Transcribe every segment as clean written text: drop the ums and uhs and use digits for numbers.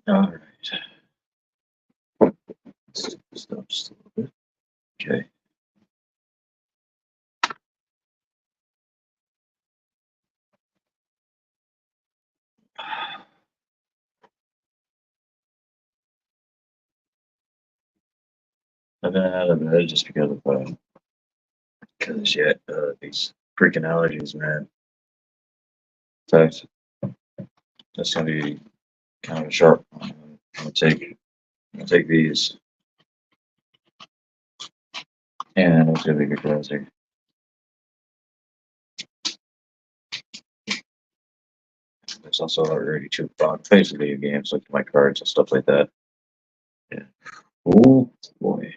All right. Stop just a little bit. Okay. I've been out of bed just because yet these freaking allergies, man. In fact, that's gonna be kind of a sharp one. I'm gonna take these, and it's gonna be good closer. There's also already two plays of video games, like my cards and stuff like that. Yeah. Oh boy.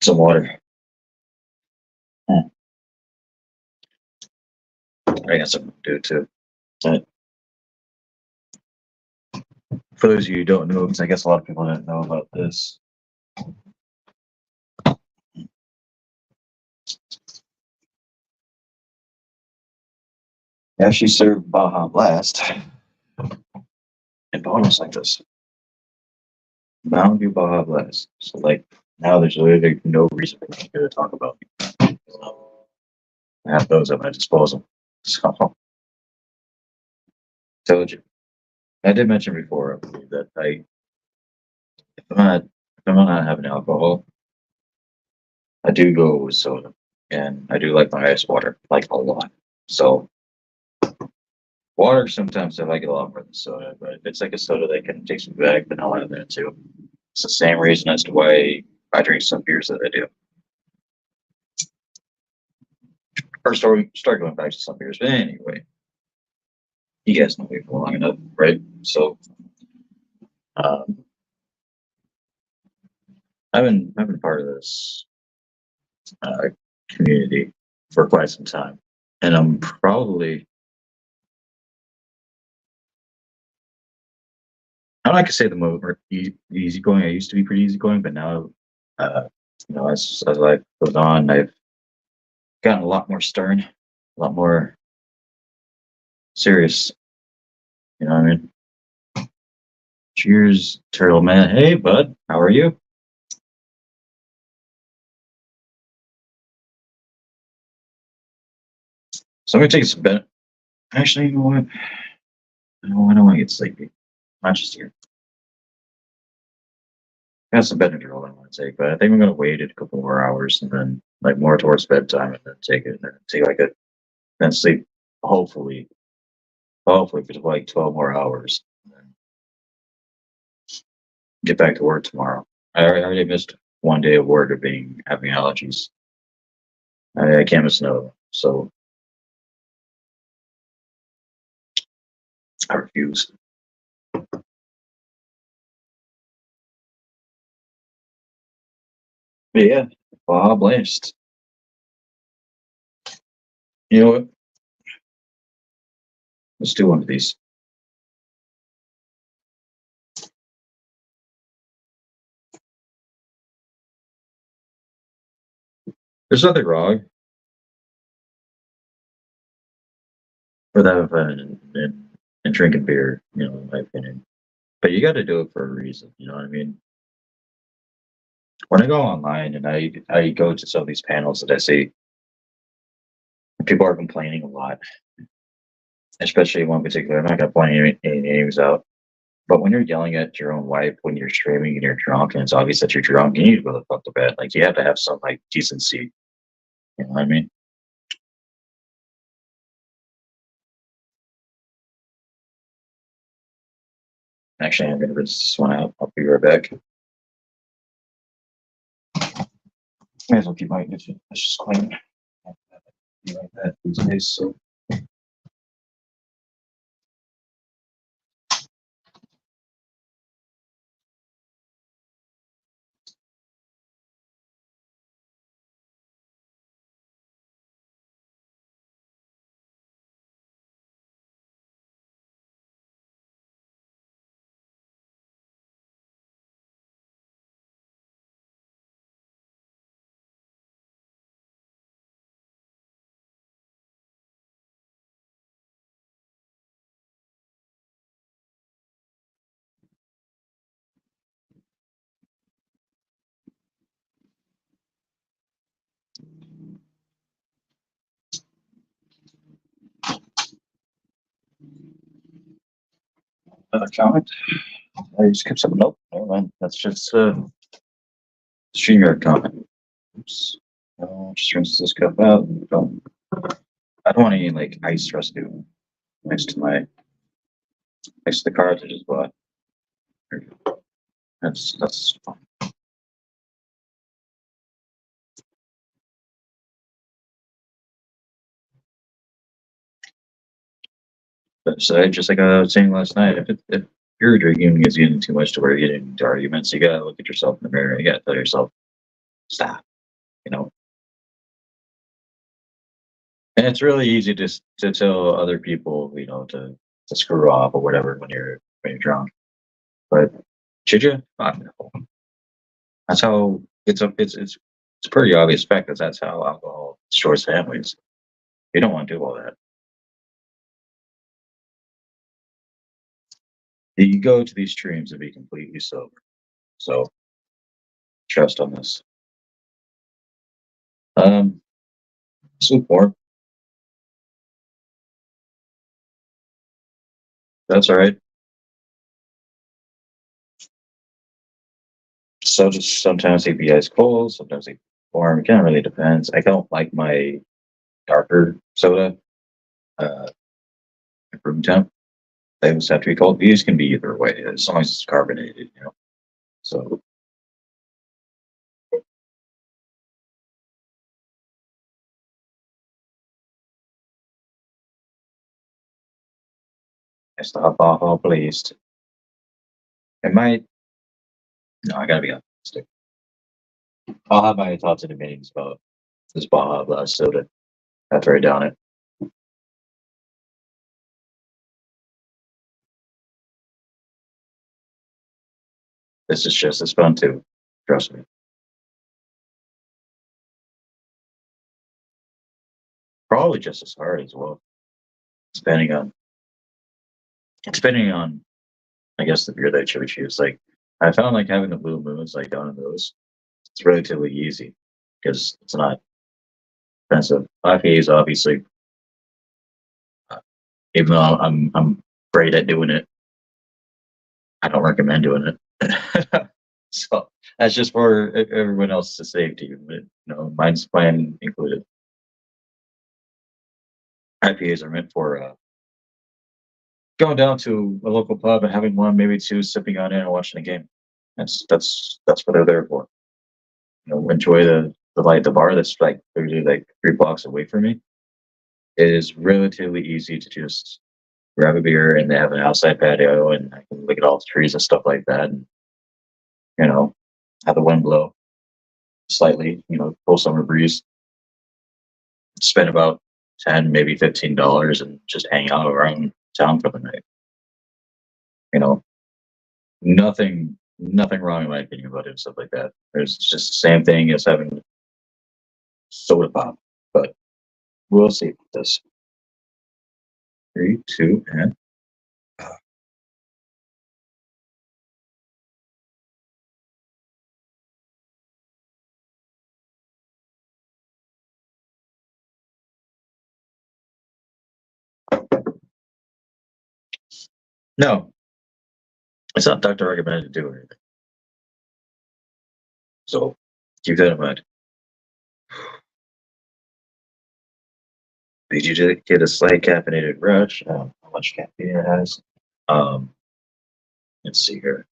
Some water. Hmm. I got something to do too. Uh, For those of you who don't know, because I guess a lot of people didn't know about this. Yeah, she served Baja Blast in bottles like this. Mountain Dew Baja Blast. So like now there's literally no reason for me to talk about it. I have those at my disposal. So told you. I did mention before, I believe, that if I'm not having alcohol, I do go with soda. And I do like my ice water, like a lot. So water sometimes I like it a lot more than soda, but if it's like a soda that can take some back vanilla in there too. It's the same reason as to why I drink some beers that I do. Or start going back to some beers. But anyway, you guys know me for long enough, right? So um, I've been part of this uh, community for quite some time, and I'm probably I don't like to say the most easygoing. I used to be pretty easygoing, but now, uh, as life goes on, I've gotten a lot more stern, a lot more serious. You know what I mean? Cheers, Turtle Man. Hey, bud, how are you? So I'm gonna take some Ben. Actually, you know what? No, I don't want to get sleepy. Not just here. I got some Benadryl I want to take, but I think I'm gonna wait a couple more hours and then like more towards bedtime and then take it and then take like a then sleep. Hopefully, hopefully for like 12 more hours. And then get back to work tomorrow. I already missed one day of work of being having allergies. I can't miss another one. So I refuse. But yeah, Bob Blast. You know what? Let's do one of these. There's nothing wrong with that and drinking beer, in my opinion. But you got to do it for a reason. You know what I mean? When I go online and I go to some of these panels that I see, people are complaining a lot, especially one particular. I'm not gonna point any names out, but when you're yelling at your own wife when you're streaming and you're drunk, and it's obvious that you're drunk, you need to go the fuck to bed. Like you have to have some like decency. You know what I mean? Actually, I'm gonna rinse this one out. I'll be right back. May as well keep my dishes clean. Be like that these days. So comment. I just kept something. Nope, never mind. That's just StreamYard comment. Oops. Just rinse this cup out. I don't want any like ice residue next to the cards I just bought. That's fine. But so just like I was saying last night, if your drinking is getting too much to where you're getting into arguments, you gotta look at yourself in the mirror. You gotta tell yourself, stop. You know, and it's really easy to tell other people, to screw off or whatever when you're drunk. But should you? Fuck no. That's how it's a pretty obvious fact that that's how alcohol destroys families. You don't want to do all that. You go to these streams and be completely sober. So trust on this. Lukewarm. That's all right. So just sometimes they be ice cold, sometimes they warm. It kind of really depends. I don't like my darker soda, uh, at room temp. They always have to be cold. These can be either way, as long as it's carbonated. So I stop all pleased. It might. No, I gotta be optimistic. I'll have my thoughts in the meetings about this Baja Blast soda after I down it. This is just as fun too. Trust me. Probably just as hard as well, depending on depending on I guess the beer that you would choose. Like I found like having the blue moons like down in those, it's relatively easy because it's not expensive. IPA is obviously, uh, even though I'm great at doing it, I don't recommend doing it. So that's just for everyone else's safety, but mine's plan included. IPAs are meant for going down to a local pub and having one, maybe two, sipping on it and watching a game. That's what they're there for. Enjoy the light. The bar that's like literally like 3 blocks away from me. It is relatively easy to just grab a beer, and they have an outside patio, and I can look at all the trees and stuff like that, and you know have the wind blow slightly. Cool summer breeze. Spend about 10, maybe $15, and just hang out around town for the night. You know, nothing wrong in my opinion about it and stuff like that. There's just the same thing as having soda pop, but we'll see with this. 3, 2, and no, it's not doctor recommended to do anything. So keep that in mind. Did you get a slight caffeinated rush? How much caffeine it has? Um, let's see here.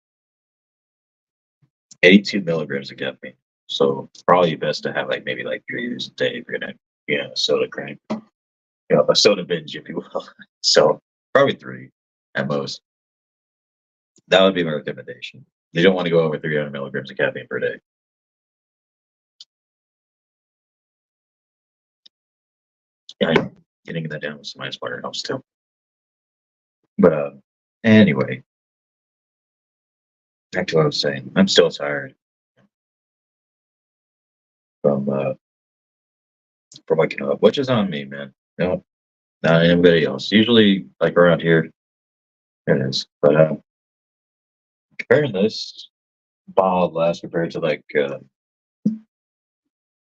82 milligrams of caffeine. So probably best to have like maybe like 3 a day if you're gonna a soda crank. A soda binge, if you will. So probably 3 at most. That would be my recommendation. You don't want to go over 300 milligrams of caffeine per day. Yeah, getting that down with some ice water helps too. But anyway, back to what I was saying. I'm still tired from waking up, which is on me, man. No, not anybody else. Usually, like around here, it is. But comparing this Baja Blast compared to like,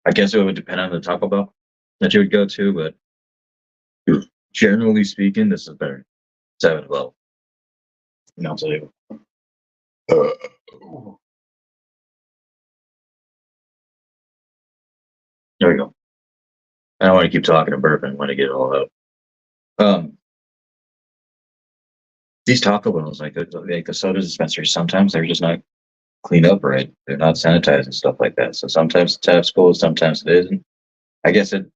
I guess it would depend on the Taco Bell that you would go to, but generally speaking, this is better. 7-Eleven. And I'll tell you. Uh, there we go. I don't want to keep talking and burping. I want to get it all out. Um, these Taco Bells, like the soda dispensaries, sometimes they're just not cleaned up right. They're not sanitized and stuff like that. So sometimes the tap's full, sometimes it isn't. I guess it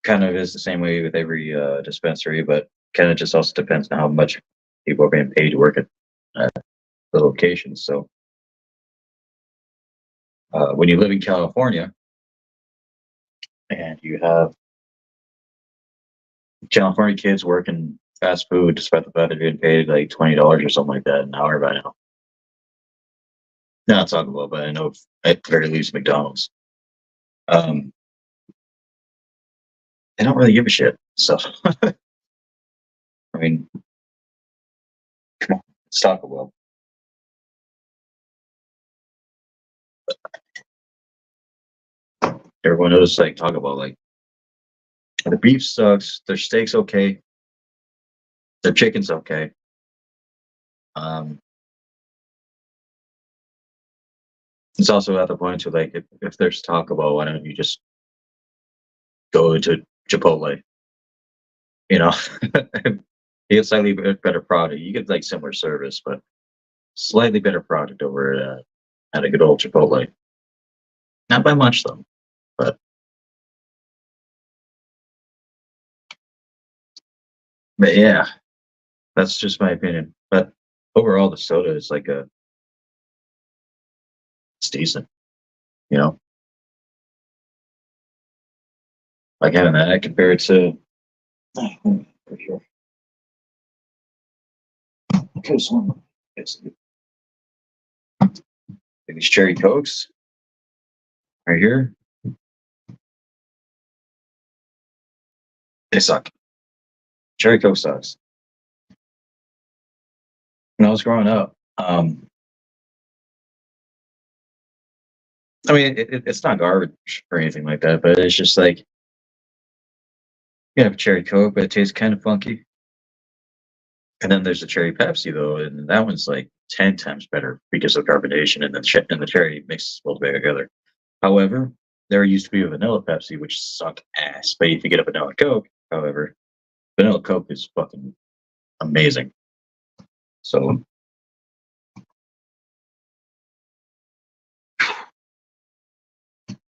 kind of is the same way with every dispensary, but kind of just also depends on how much people are being paid to work at the locations. So when you live in California and you have California kids working fast food, despite the fact they're getting paid like $20 or something like that an hour by now. Not Taco Bell, but I know at the very least McDonald's. Um, they don't really give a shit. So I mean, come on, it's Taco Bell. Everyone knows like Taco Bell, like the beef sucks, their steak's okay, their chicken's okay. Um, it's also at the point to like if there's Taco Bell, why don't you just go to Chipotle? You know, you get slightly better product. You get like similar service, but slightly better product over at a good old Chipotle. Not by much though, but yeah, that's just my opinion. But overall, the soda is like it's decent. You know, like having that compared to for sure. Because it's these cherry cokes right here, they suck. Cherry coke sucks. When I was growing up, I mean, it's not garbage or anything like that, but it's just like you have cherry coke, but it tastes kind of funky. And then there's the cherry Pepsi though, and that one's like 10 times better because of carbonation and the cherry mixes well together. However, there used to be a vanilla Pepsi which sucked ass, but if you get a vanilla Coke, however, vanilla Coke is fucking amazing. So,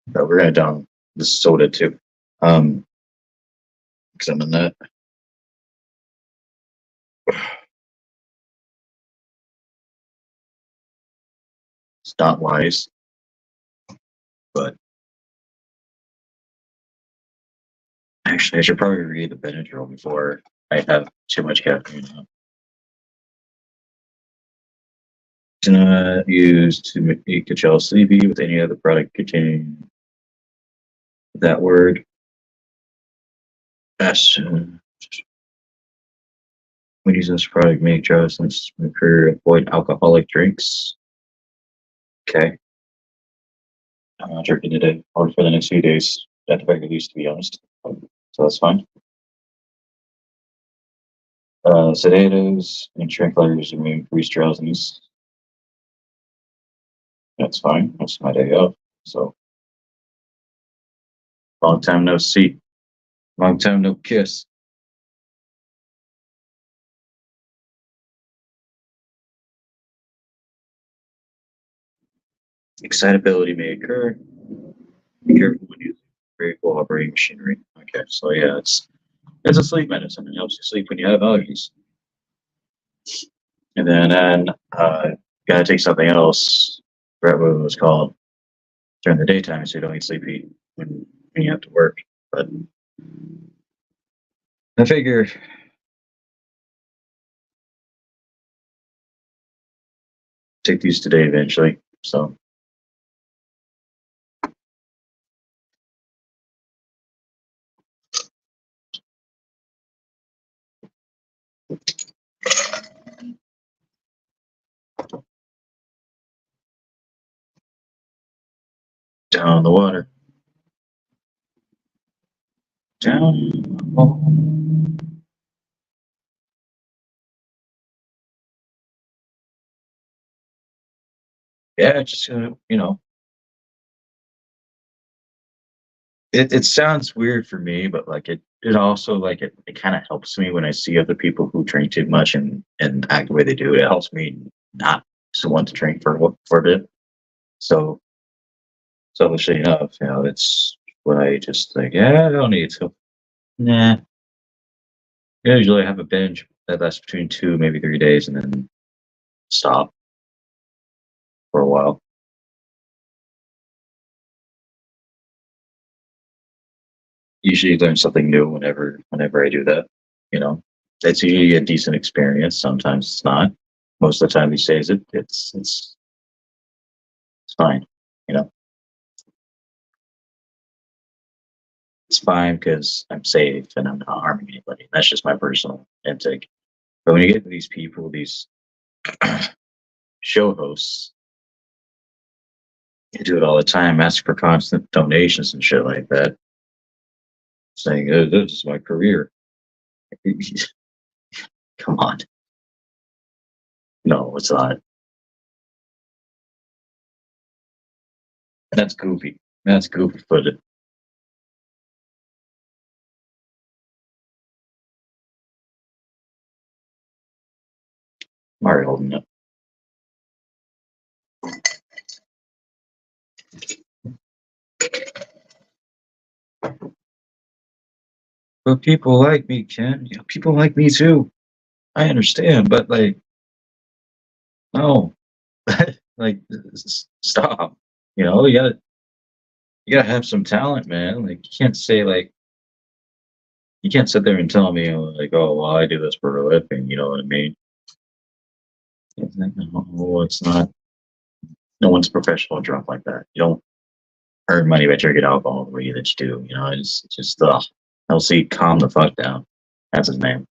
but we're gonna down the soda too, because I'm in that. It's not wise, but actually, I should probably read the Benadryl before I have too much caffeine. It's not used to make a child sleepy with any other product containing that word. That's when use this product, make adjustments occur, avoid alcoholic drinks. Okay. I'm not drinking today or for the next few days, at the very least, to be honest. So that's fine. Sedatives and tranquilizers may increase drowsiness. That's fine. That's my day off. So long time no see. Long time no kiss. Excitability may occur. Be careful when using variable operating machinery. Okay, so yeah, it's a sleep medicine. It helps you sleep when you have allergies. And then gotta take something else. Forgot what it was called during the daytime, so you don't get sleepy when you have to work. But I figure take these today eventually. So down the water, down. Yeah, just it sounds weird for me, but like it also like it kind of helps me when I see other people who drink too much and act the way they do. It helps me not to want to drink for a bit. So selfishly enough, it's what I just like. Yeah, I don't need to. Nah. Usually I have a binge that lasts between 2, maybe 3 days, and then stop for a while. Usually learn something new whenever I do that. You know, it's usually a decent experience. Sometimes it's not. Most of the time these days, it's fine. You know, it's fine because I'm safe and I'm not harming anybody. That's just my personal intake. But when you get to these people, these show hosts, they do it all the time, ask for constant donations and shit like that, saying, "This is my career." Come on, no, it's not. That's goofy. That's goofy footed. Mario holding it. But people like me, Ken. People like me too. I understand, but like, no, like, stop. You gotta have some talent, man. Like, you can't say like, you can't sit there and tell me like, oh, well, I do this for a living. You know what I mean? It's like, no, it's not. No one's a professional drunk like that. You don't earn money by drinking alcohol the way that you do. It's just, LC, calm the fuck down. That's his name.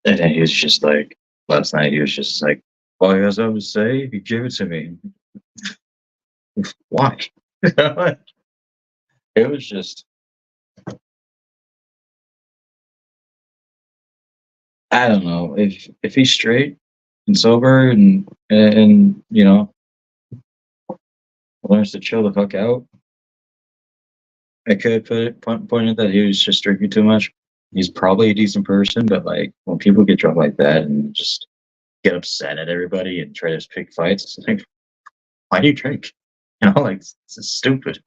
And then he was just like, last night, he was just like, all he has to say, if you give it to me. Why? It was just, I don't know. If he's straight and sober and learns to chill the fuck out, I could point out that he was just drinking too much. He's probably a decent person, but like when people get drunk like that and just get upset at everybody and try to pick fights, it's like, why do you drink? Like it's stupid.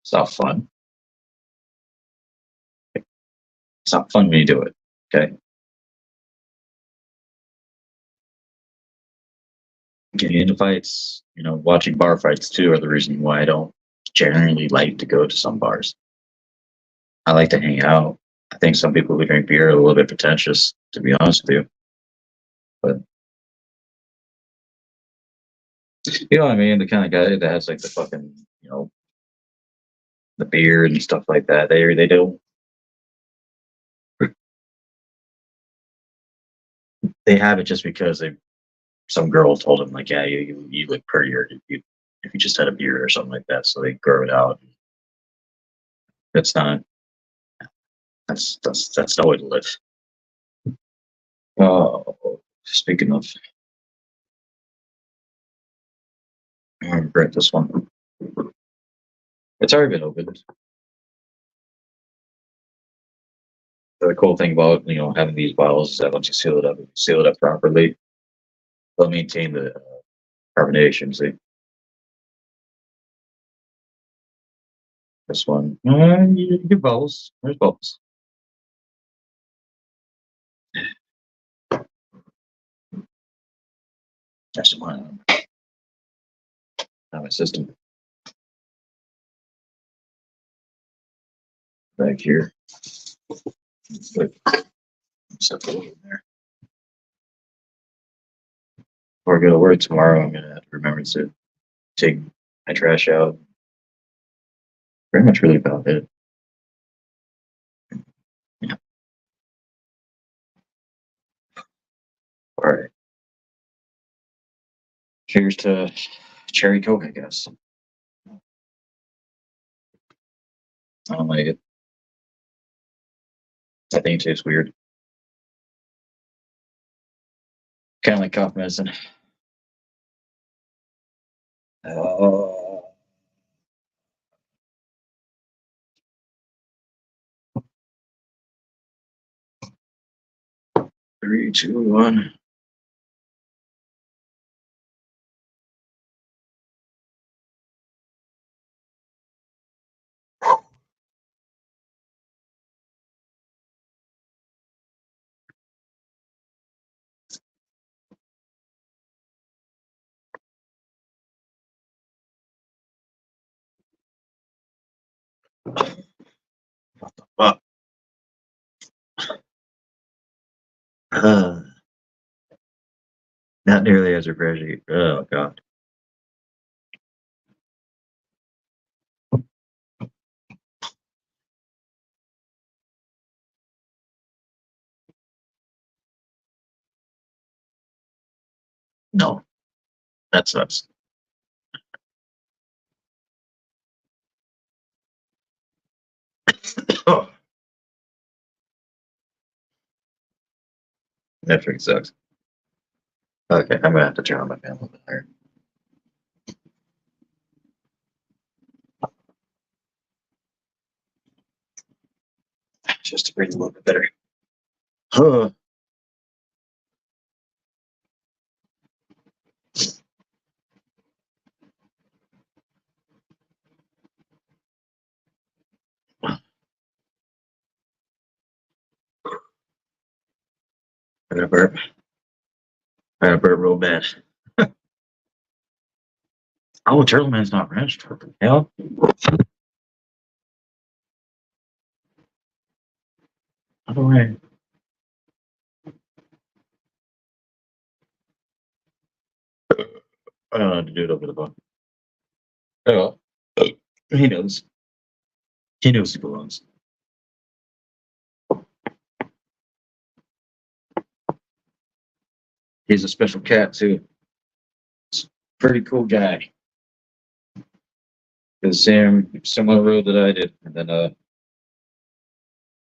It's not fun. It's not fun when you do it. Okay, getting into fights, watching bar fights too are the reason why I don't generally like to go to some bars. I like to hang out. I think some people who drink beer are a little bit pretentious, to be honest with you. But you know what I mean? The kind of guy that has like the fucking, the beard and stuff like that. They don't they have it just because some girl told them like, yeah, you look prettier if you just had a beard or something like that. So they grow it out. That's not that's no way to live. Oh, speaking of, I regret this one. It's already been opened. The cool thing about having these bottles is that once you seal it up, if you seal it up properly, they'll maintain the carbonation. See this one, you get bubbles. There's bubbles. That's one on my system back here. Put stuff over there. Before I go to work tomorrow, I'm gonna have to remember to take my trash out. Pretty much really about it. Yeah. All right. Cheers to cherry coke, I guess. I don't like it. I think it tastes weird. Kind of like cough medicine. Oh. 3, 2, 1. Fuck. Uh, not nearly as refreshing. Oh god. No, that sucks. Oh, that freaking sucks. Okay, I'm gonna have to turn on my fan a little bit higher. Just to breathe a little bit better. Huh. I'm gonna burp. I'm gonna burp real bad. Oh, Turtle Man's not wrenched. What the hell? All right. I don't know how to do it over the phone. Oh, he knows. He knows he belongs. He's a special cat too. He's a pretty cool guy. The same similar road that I did, and then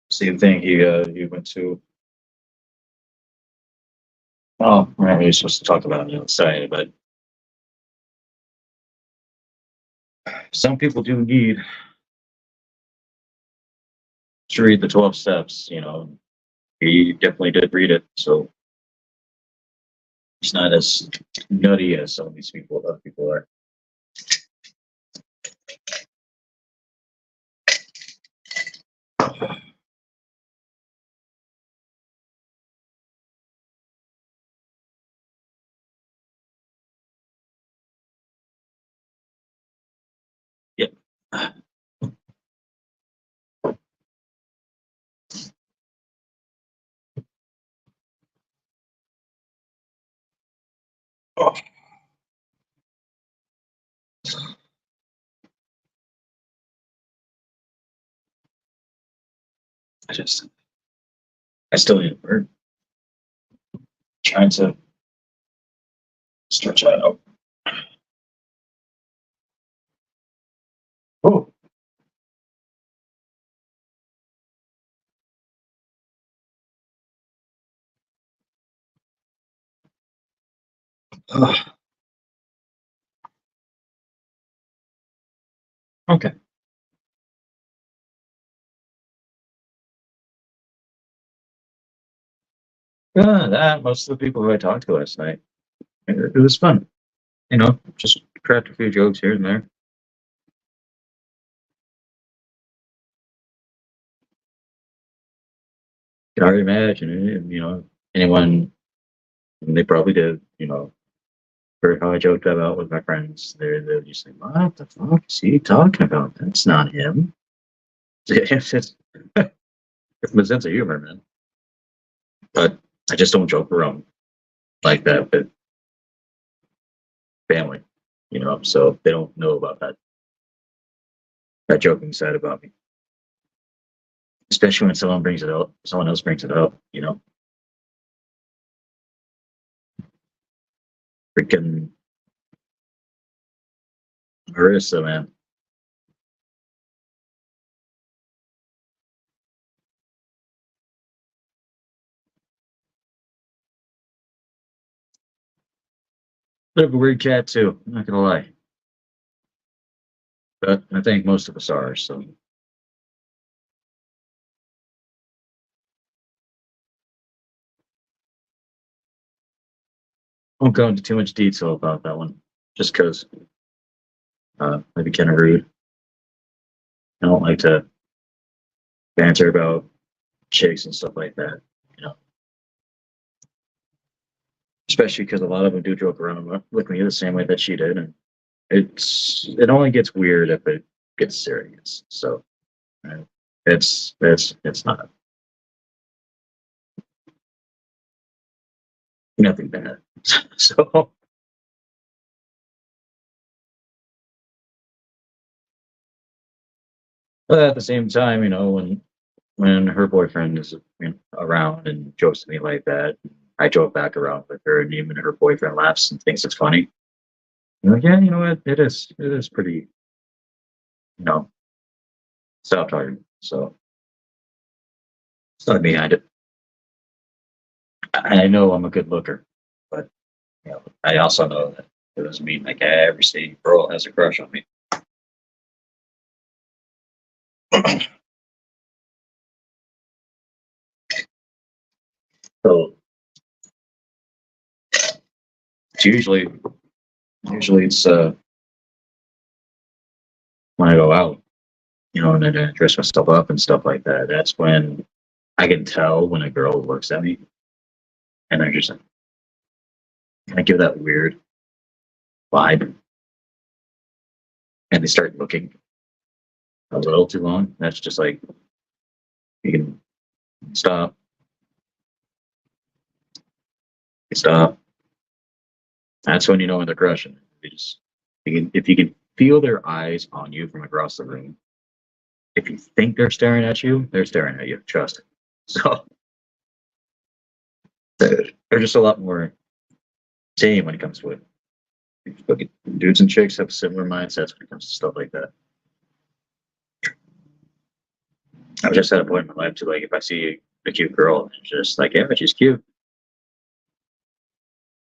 same thing. He went to. Oh, right. We were supposed to talk about it outside, but some people do need to read the 12 steps. You know, he definitely did read it, so he's not as nutty as some of these people. Other people are. Yeah. Oh, I just, I still need a bird. Trying to stretch out. Oh, ugh. Okay. Yeah, that most of the people who I talked to last night, it was fun. You know, just cracked a few jokes here and there. Can already imagine it. You know, anyone, and they probably did. You know, for how I joked about with my friends, they're just like, "What the fuck is he talking about? That's not him." It's my sense of humor, man. But I just don't joke around like that with family. You know, so they don't know about that joking side about me. Especially when someone brings it up, someone else brings it up. You know, freaking Marissa, man. Bit of a weird cat too. I'm not gonna lie, but I think most of us are. So I won't go into too much detail about that one, just because maybe kind of rude. I don't like to banter about chicks and stuff like that. You know, especially because a lot of them do joke around with me the same way that she did, and it only gets weird if it gets serious. So uh, it's not nothing bad. So, but at the same time, when her boyfriend is around and jokes to me like that, I joke back around with her, and even her boyfriend laughs and thinks it's funny. I'm like, yeah, you know what? It is pretty, you know, self targeting. So it's not behind it. I know I'm a good looker, but I also know that it doesn't mean like every single girl has a crush on me. So it's usually it's when I go out, and I dress myself up and stuff like that. That's when I can tell when a girl looks at me and I just I give that weird vibe, and they start looking a little too long. That's just like you can stop, stop. That's when you know when they're crushing. If you can feel their eyes on you from across the room. If you think they're staring at you, they're staring at you. Trust it. So they're just a lot more tame when it comes to it. Dudes and chicks have similar mindsets when it comes to stuff like that. I was just at a point in my life to like if I see a cute girl, just like yeah, she's cute.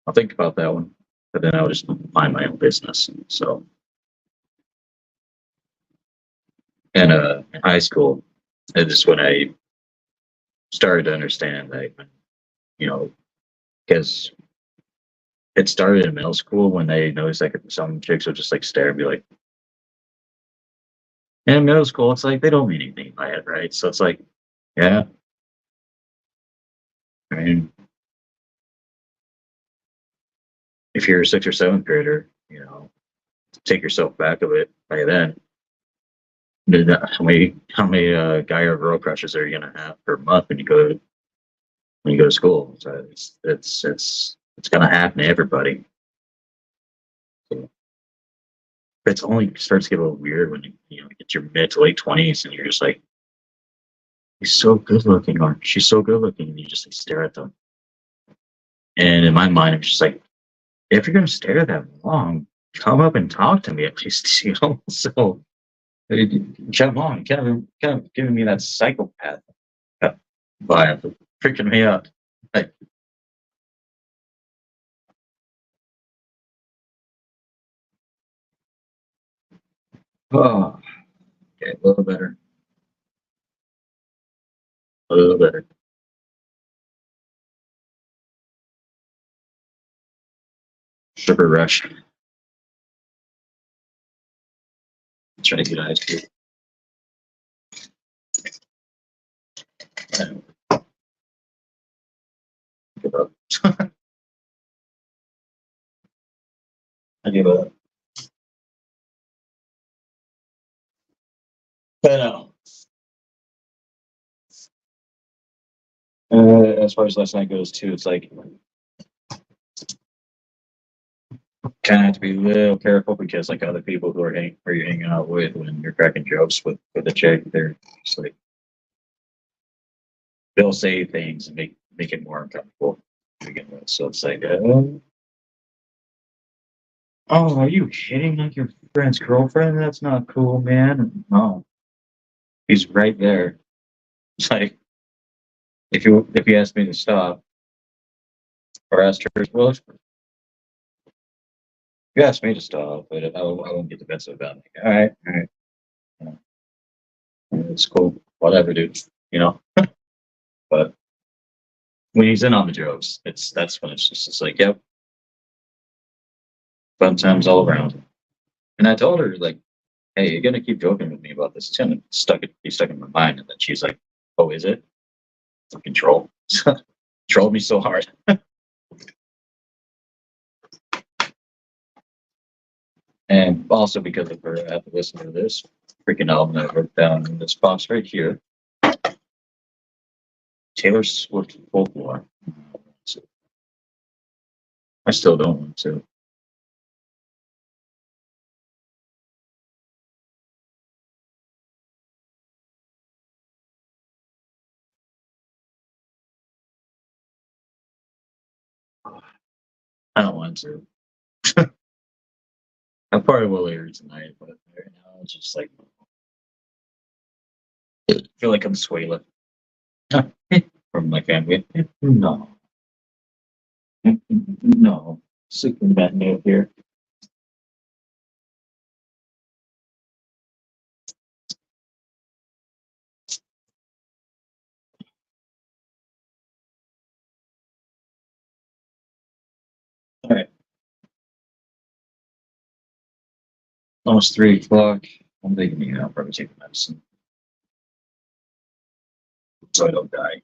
I'll think about that one, but then I'll just mind my own business. So, and in high school, it's when I started to understand that, you know, because it started in middle school when they noticed like some chicks would just like stare and be like, in middle school, it's like they don't mean anything by it, right? So it's like, yeah, I mean, if you're a sixth or seventh grader, take yourself back a bit by then. How many guy or girl crushes are you gonna have per month when you go to school? So it's gonna happen to everybody. So it only starts to get a little weird when you get your mid to late 20s and you're just like, he's so good looking, or she's so good looking, and you just like stare at them. And in my mind, I'm just like, if you're gonna stare that long, come up and talk to me at least, So come on, kind of giving me that psychopath vibe, freaking me out. Like, oh, okay, a little better. Sugar rush. Trying to get ice cream. I give up. I give up. But no. As far as last night goes, too, it's like kind of have to be a little careful because like other people who you're hanging out with when you're cracking jokes with a chick, they're just like they'll say things and make it more uncomfortable to begin with. So it's like, oh, are you hitting like your friend's girlfriend? That's not cool, man. No, he's right there. It's like if you asked me to stop or asked her, well, You asked me to stop, but I won't get defensive about it. Like, all right, you know, it's cool, whatever, dude. You know, but when he's in on the jokes, that's when it's like, yep, fun times all around. And I told her like, hey, you're gonna keep joking with me about this. It's gonna be stuck in my mind. And then she's like, oh, is it? Fucking troll. Trolled me so hard. And also because of her, I have to listen to this freaking album that I wrote down in this box right here. Taylor Swift Folklore. So I still don't want to. I don't want to. I probably will later tonight, but right now it's just like I feel like I'm Swayla from my family. No, no, Superman new here. All right, almost 3 o'clock. I'm thinking, I'll probably take the medicine so I don't die.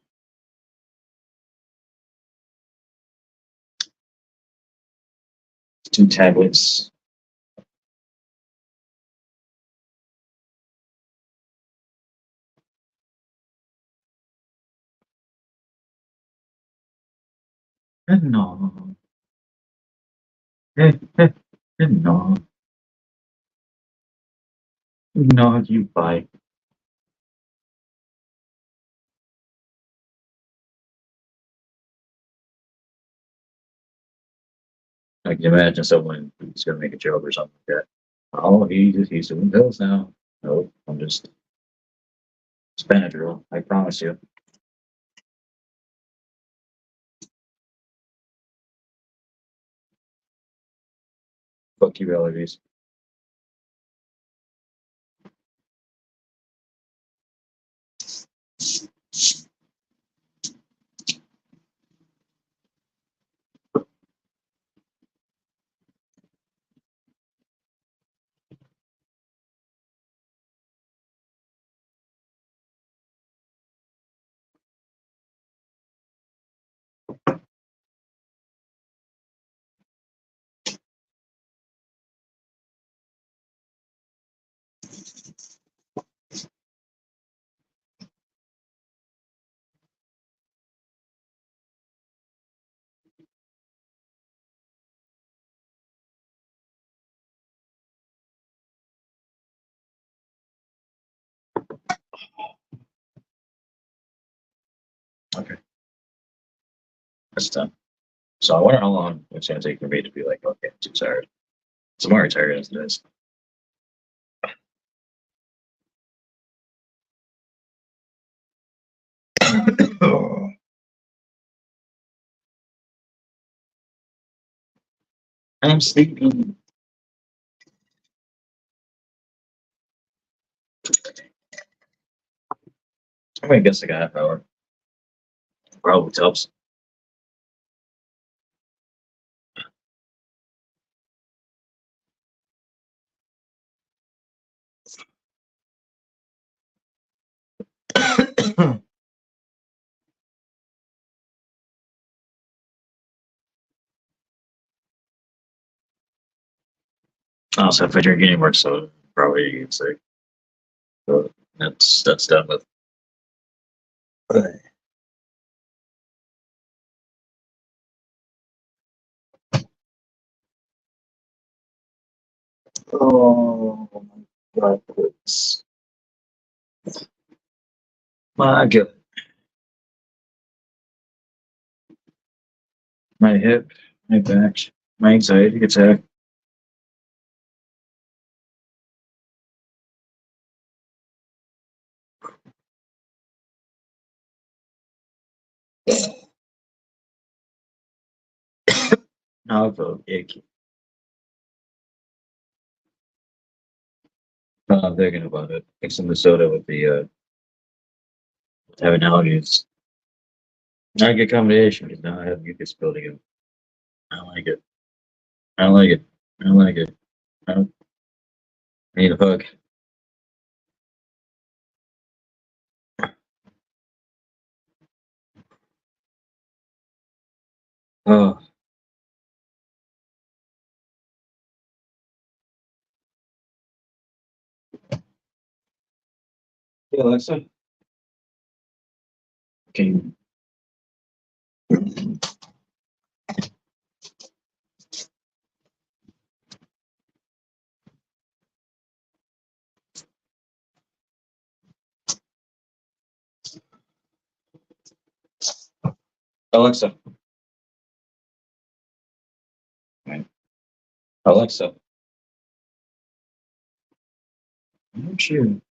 2 tablets. No, no, no, you buy. I can imagine someone who's gonna make a joke or something like that. Oh, he's doing pills now. No, I'm just it's Benadryl. I promise you. Fuck you, allergies. Okay, that's done. So I wonder how long it's gonna take for me to be like, okay, I'm too tired. So I'm already tired as it is. I'm sleeping. I'm gonna guess like a half hour. Probably tops. Also, if I drink any more soda, probably get sick. So that's done with. Oh my goodness. My good. My hip, my back, my anxiety attack. Now I feel icky. I'm thinking about it. Mixing the soda with the having allergies. Not a good combination because now I have mucus building up. I don't like it. I don't like it. I don't like it. I don't I need a hug. Oh, hey Alexa. Can Alexa. Right. Alexa. Why don't you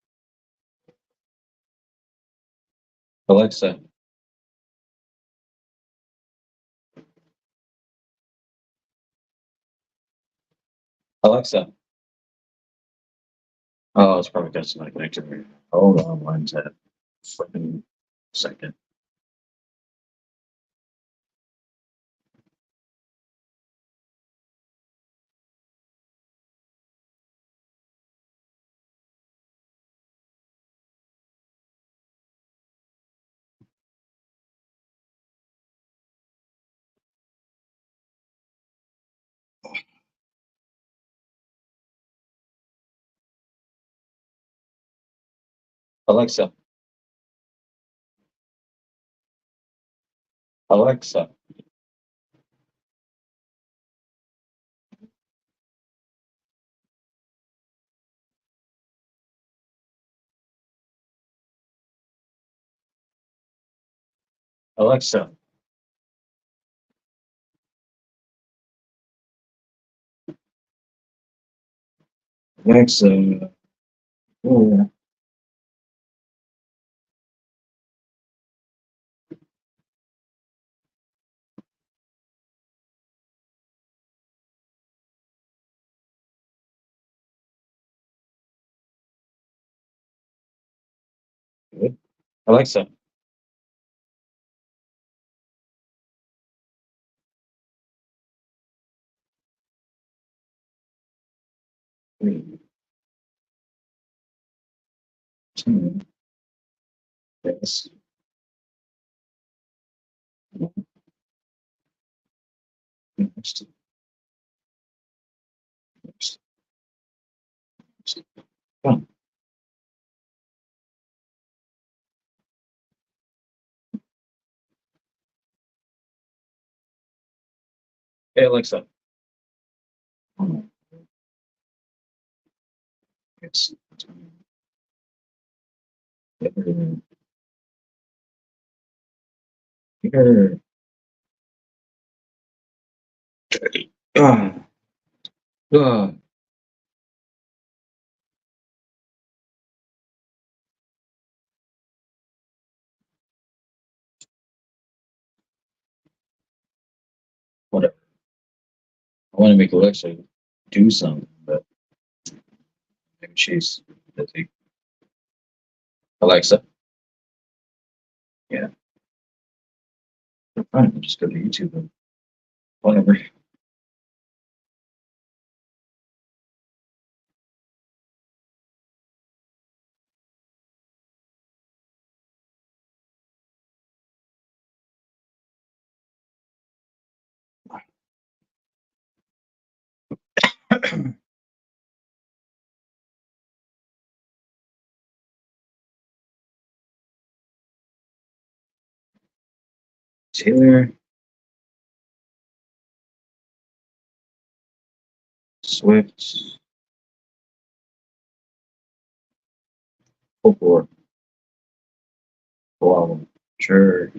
Alexa. Alexa. Oh, it's probably got something connected here. Hold on one fucking second. Alexa. Alexa. Alexa. Alexa. Oh, good. Alexa. Three, two, yes. Next, next, next. Come. Hey Alexa. Oh, yes. Here. Ah, ah. Whatever. I want to make Alexa do something, but maybe she's busy. Alexa. Yeah. Fine. Just go to YouTube and whatever. Taylor Swift. Folklore. Full album. Sure.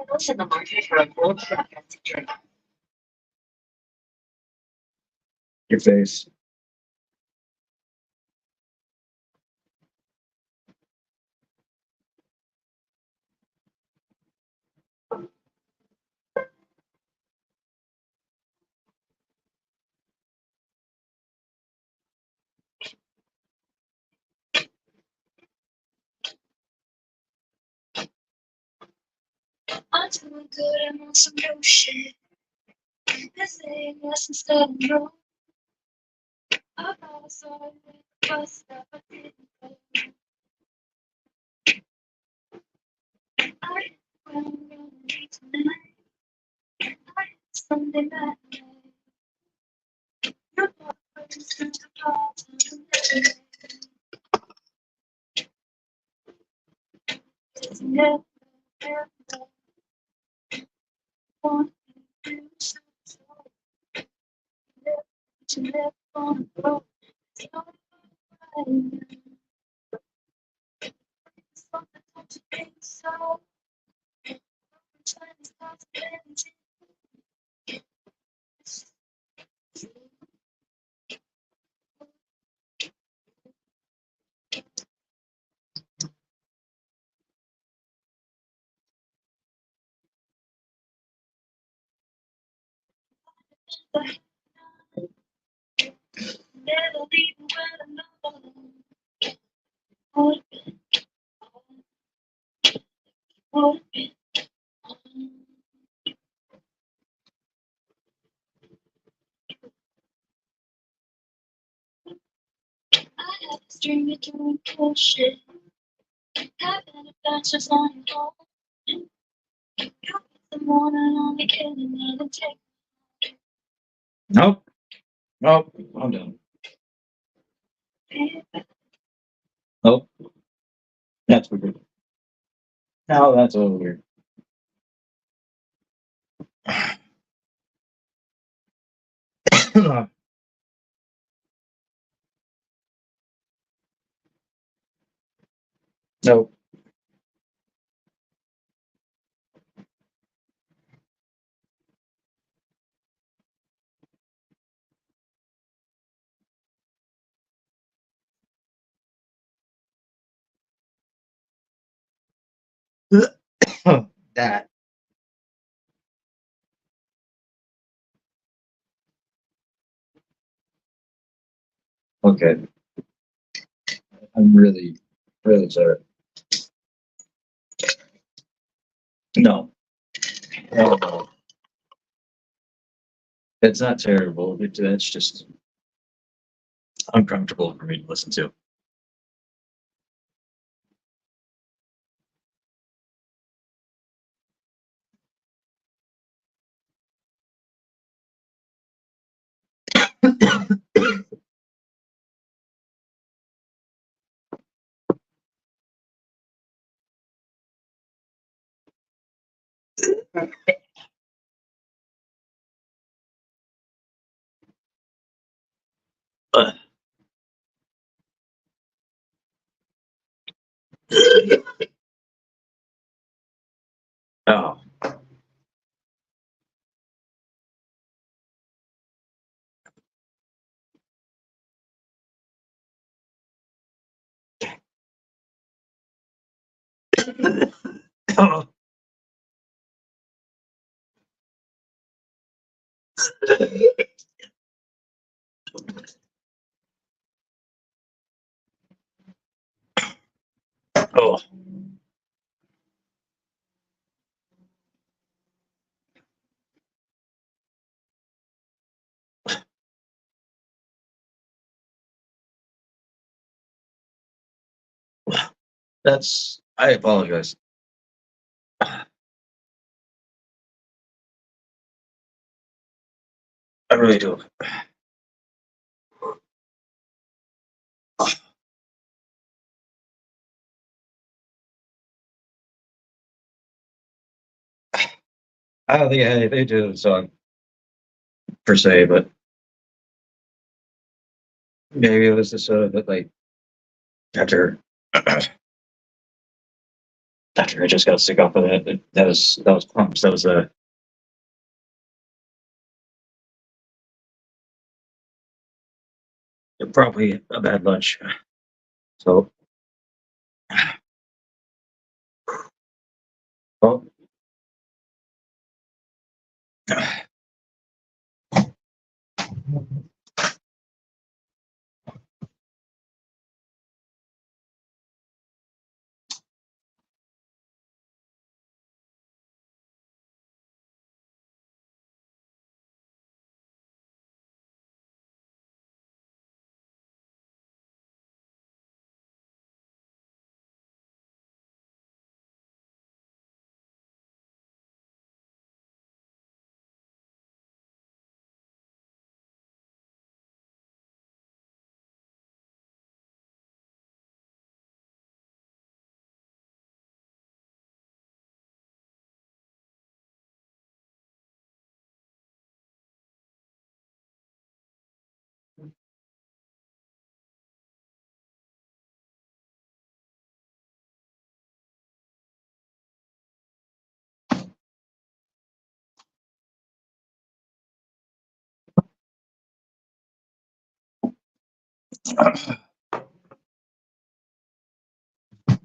What's in the market for a cold fancy drink? Your face. I'm doing good, I'm on some new shit. This ain't less instead of no. I thought I saw it with the bus stop, I didn't go. I where I'm gonna be tonight. I Sunday night. You're not going to spend the part of the night. It's never, ever want to do something. Never, you never wanna go. It's not right. Something don't you think so? Time is possibility. Never leave when I'm alone. Hold hold me. I had this dream of doing cool shit. Having adventures on your own. You get the morning on the killing and take Nope. Nope. I'm done. it. Nope. That's weird. Now that's a little weird. Nope. That. Okay. I'm really, really sorry. No. No. It's not terrible. It's just uncomfortable for me to listen to. Oh. Oh. That's. I apologize. I really do. I don't think I had anything to do with the song per se, but maybe it was just that like after After I just got sick off of that, that was pumps. That was probably a bad lunch. So, well,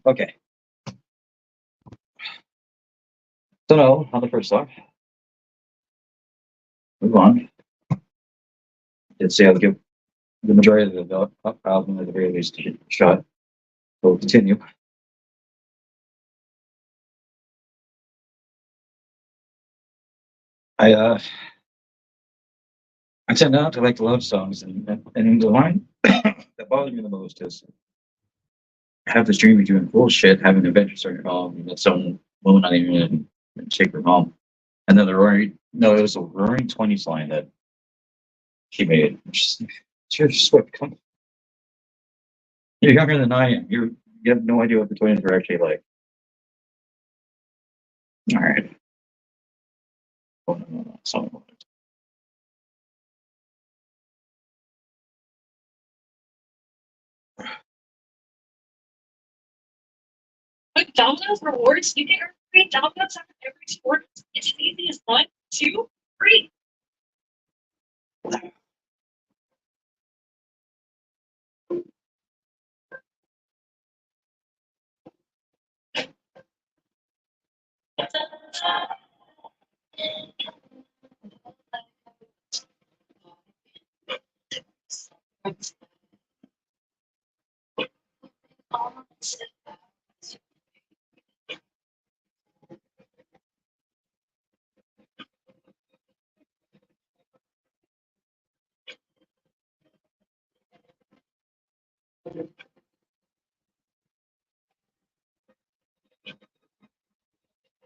okay. So no, on the first song, move on. Did say I'll give the majority of the album at the very least a shot. We'll continue. I uh I tend not to like the love songs, and the line that bothers me the most is I have this dream of doing bullshit, having an adventure starting home, and that some woman not even and take her home. And then the roaring no, it was a roaring twenties line that she made. You're just what come you're younger than I am. You have no idea what the twenties are actually like. All right. Oh, no. So, With Domino's rewards, you can earn free Domino's after every sport. It's as easy as 1, 2, 3.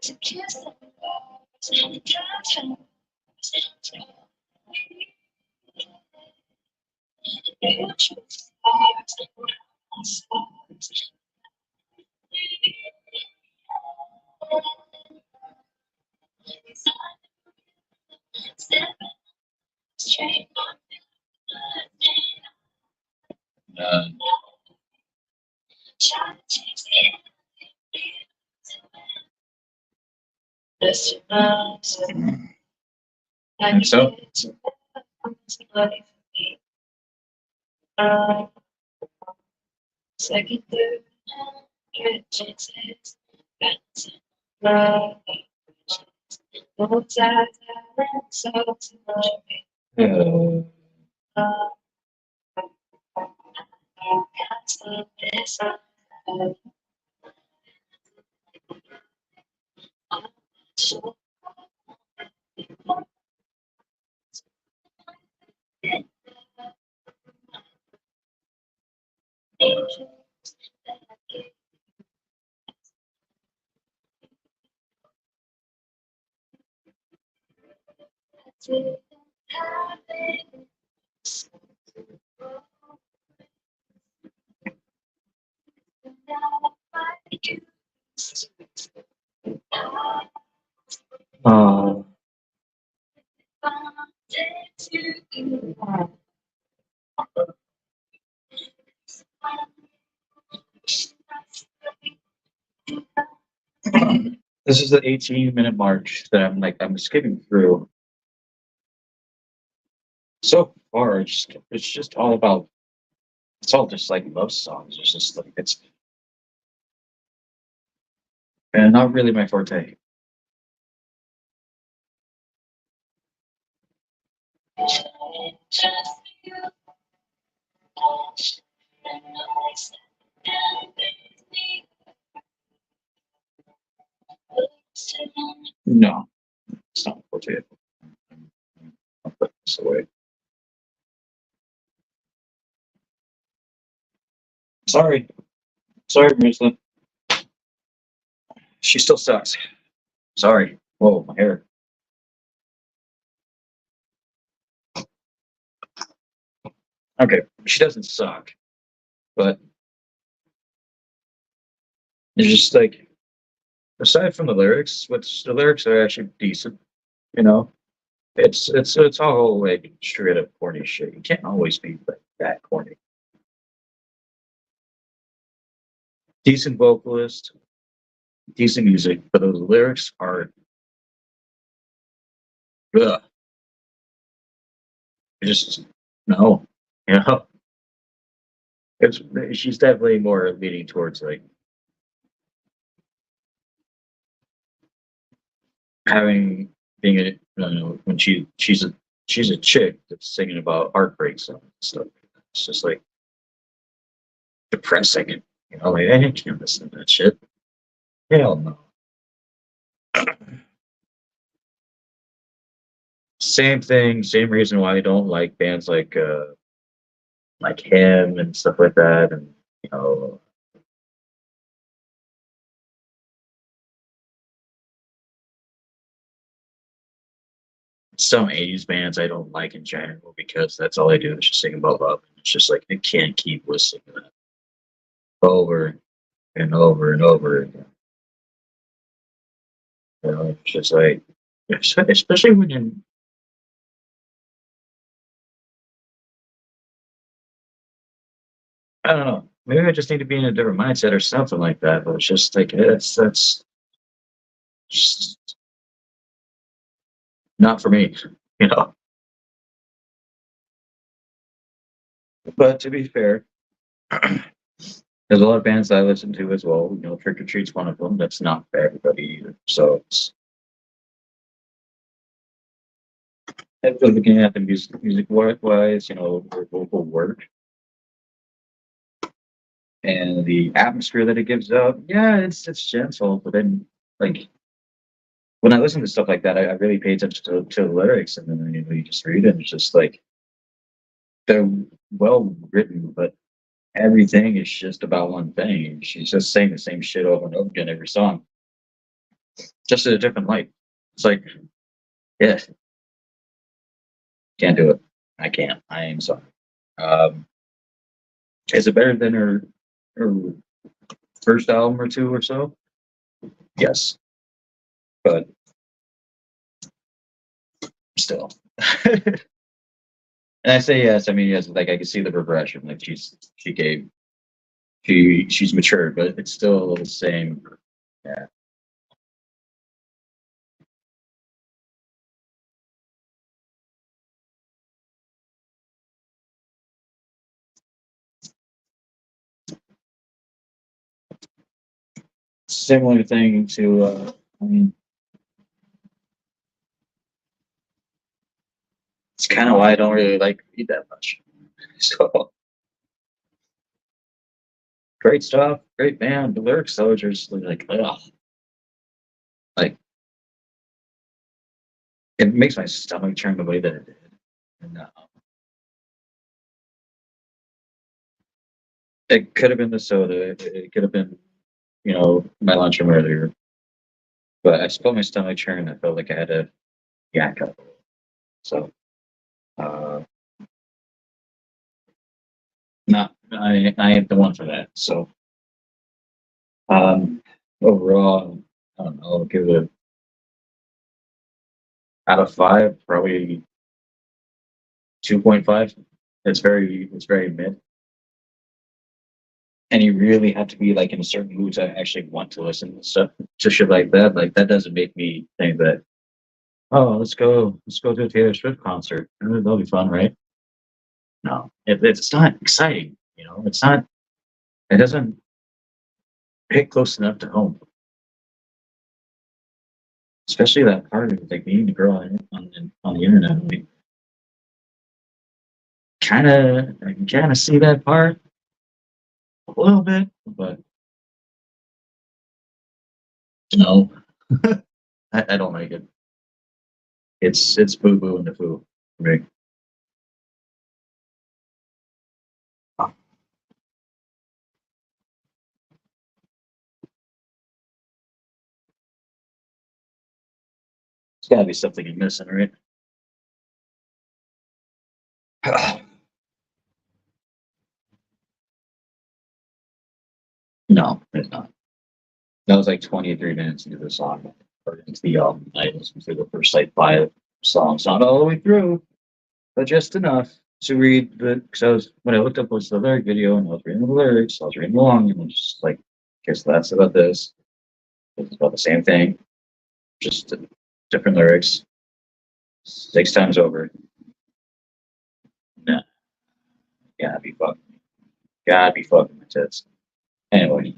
To kiss the uh, and so second, third, chances, love, both sides have so much. uh, uh, This is the 18-minute mark that I'm skipping through. So far, it's just all about it's all just like love songs. It's just like it's and not really my forte. No, it's not my forte. I'll put this away. Sorry, sorry, Marissa. She still sucks. Sorry. Whoa, my hair. Okay, she doesn't suck, but it's just like aside from the lyrics, which the lyrics are actually decent. You know, it's all like straight up corny shit. You can't always be like that corny. Decent vocalist, decent music, but those lyrics are ugh, just no. You know, it's she's definitely more leaning towards like having being a when she's a chick that's singing about heartbreaks and stuff. It's just like depressing and like I can't listen to that shit. Hell no. Same thing, same reason why I don't like bands like him and stuff like that and you know some 80s bands I don't like in general because that's all I do is just sing about love. It's just like I can't keep listening to that over and over and over again. It's just like especially when you I don't know. Maybe I just need to be in a different mindset or something like that. But it's just like it's that's just not for me, you know. But to be fair, there's a lot of bands that I listen to as well. Trick or Treat's one of them. That's not for everybody either. So it's if we're looking at the music wise, their vocal work and the atmosphere that it gives up. Yeah, it's gentle, but then like when I listen to stuff like that, I really pay attention to the lyrics, and then you just read it, and it's just like they're well written, but everything is just about one thing. She's just saying the same shit over and over again every song, just in a different light. It's like, yeah, can't do it. I can't. I am sorry. Um, is it better than her first album or two or so? Yes, but still. And I say yes. I mean yes. Like I can see the progression. Like she's matured, but it's still the same. Yeah. Similar thing to. I mean, it's kind of why I don't really like read that much. So great stuff, great band. The lyrics though are just like, ugh, like it makes my stomach turn the way that it did. And, it could have been the soda. It could have been, my lunch earlier. But I felt my stomach churn. I felt like I had to yak up. So, uh, not I ain't the one for that. So, um, overall, I don't know. I'll give it out of five, probably 2.5. It's very mid. and you really have to be like in a certain mood to actually want to listen to stuff to shit like that. Like that doesn't make me think that, oh, let's go to a Taylor Swift concert. That'll be fun, right? No, it's not exciting. You know, it's not. It doesn't hit close enough to home. Especially that part of like meeting the girl on the internet. Like, I can kind of see that part a little bit, but no, I don't like it. It's boo boo and the foo for me. It's got to be something you're missing, right? No, it's not. That was like 23 minutes into the song, or into the album. I listened to the first like 5 songs, not all the way through, but just enough to read the. Because I was when I looked up what's the lyric video and I was reading the lyrics, I was reading along and I was just like, guess that's about this. It's about the same thing, just different lyrics, 6 times over. Nah, gotta be fucking, gotta be fucking my tits. Anyway,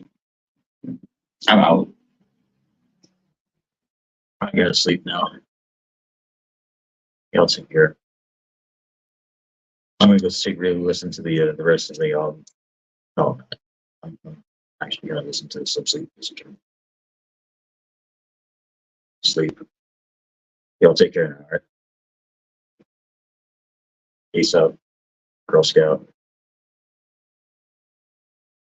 I'm out. I gotta sleep now. Y'all take care. I'm gonna go secretly listen to the rest of the album. Oh, I'm actually gonna listen to some sleep music. Sleep. Y'all take care now, all right? Peace out, Girl Scout.